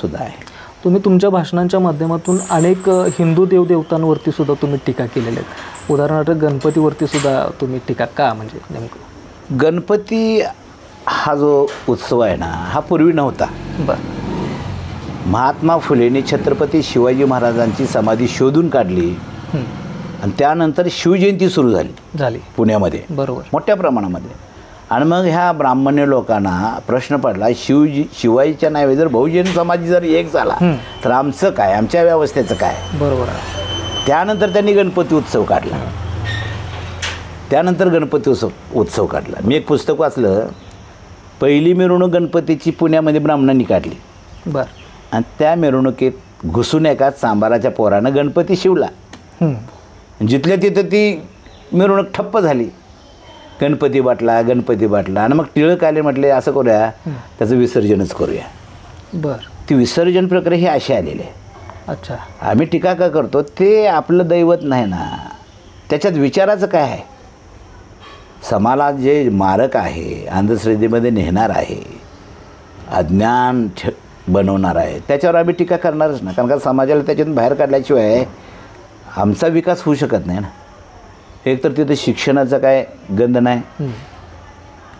सुद्धा आहे. तुम्ही तुमच्या भाषणांच्या माध्यमातून अनेक हिंदू देवदेवतांवरती सुद्धा तुम्ही टीका केलेल्या आहेत. उदाहरणार्थ गणपतीवरती सुद्धा तुम्ही टीका का, म्हणजे नेमकं? गणपती हा जो उत्सव आहे ना, हा पूर्वी नव्हता. बरं. महात्मा फुलेंनी छत्रपती शिवाजी महाराजांची समाधी शोधून काढली आणि त्यानंतर शिवजयंती सुरू झाली पुण्यामध्ये, बरोबर, मोठ्या प्रमाणामध्ये. आणि मग ह्या ब्राह्मण्य लोकांना प्रश्न पडला, शिवाजीच्या नावे जर बहुजन समाज जर एक झाला तर आमचं काय, आमच्या व्यवस्थेचं काय? बरोबर. त्यानंतर त्यांनी गणपती उत्सव काढला. उत्सव काढला. मी एक पुस्तक वाचलं, पहिली मिरवणूक गणपतीची पुण्यामध्ये ब्राह्मणांनी काढली. बरं. आणि त्या मिरवणुकीत घुसून एका सांबाराच्या पोरानं गणपती शिवला. जिथल्या तिथं ती मिरवणूक ठप्प झाली. गणपती बाटला आणि मग टिळक आले, म्हटले असं करूया, त्याचं विसर्जनच करूया. बरं. ती विसर्जन प्रक्रिया ही अशी आलेली आहे. अच्छा. आम्ही टीका का करतो, ते आपलं दैवत नाही ना, त्याच्यात विचाराचं काय आहे? समाजाला जे मारक आहे, अंधश्रद्धेमध्ये नेणार आहे, अज्ञान बनवणार आहे, त्याच्यावर आम्ही टीका करणारच ना. कारण का समाजाला त्याच्यातून बाहेर काढल्याशिवाय आमचा विकास होऊ शकत नाही ना. एक तर तिथे शिक्षणाचा काय गंध नाही,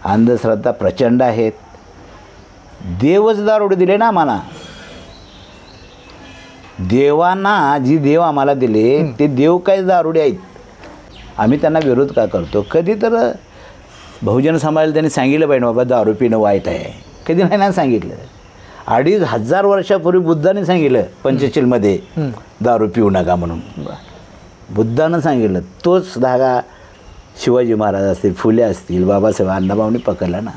अंधश्रद्धा प्रचंड आहेत. देवच दारोडे दिले ना आम्हाला. देवांना जी देव आम्हाला दिले ते देव काय दारोडे आहेत. आम्ही त्यांना विरोध का करतो? कधी तर बहुजन समाजाला त्यांनी सांगितलं पाहिजे, बाबा दारू पिणं वाईट आहे. कधी नाही ना सांगितलं. 2500 वर्षापूर्वी बुद्धाने सांगितलं पंचशीलमध्ये दारू पिऊ नका म्हणून. बुद्धानं सांगितलं. तोच धागा शिवाजी महाराज असतील, फुले असतील, बाबासाहेब अण्णाभाऊंनी पकडला ना.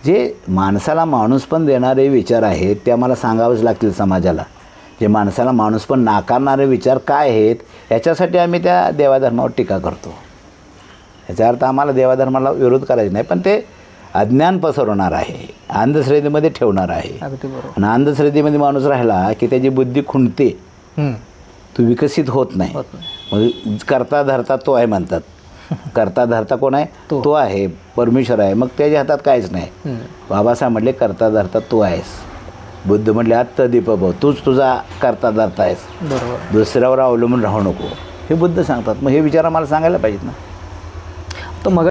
जे माणसाला माणूस पण देणारे विचार आहेत ते आम्हाला सांगावेच लागतील समाजाला. जे माणसाला माणूस पण नाकारणारे विचार काय आहेत, याच्यासाठी आम्ही त्या देवाधर्मावर टीका करतो. याचा अर्थ आम्हाला देवाधर्माला विरोध करायचा नाही, पण ते अज्ञान पसरवणार आहे, अंधश्रद्धेमध्ये ठेवणार आहे. आणि अंधश्रद्धेमध्ये माणूस राहिला की त्याची बुद्धी खुंटते, तो विकसित होत नाही. मग करता धरता तो आहे म्हणतात. करता धरता कोण आहे? तो आहे, परमेश्वर आहे. मग त्याच्या हातात काहीच नाही. बाबासाहेब म्हटले करता धरता तू आहेस. बुद्ध म्हटले आत्तदीप भव, तूच तुझा करता धरता आहेस, दुसऱ्यावर अवलंबून राहू नको, हे बुद्ध सांगतात. मग हे विचार आम्हाला सांगायला पाहिजेत ना. तर मग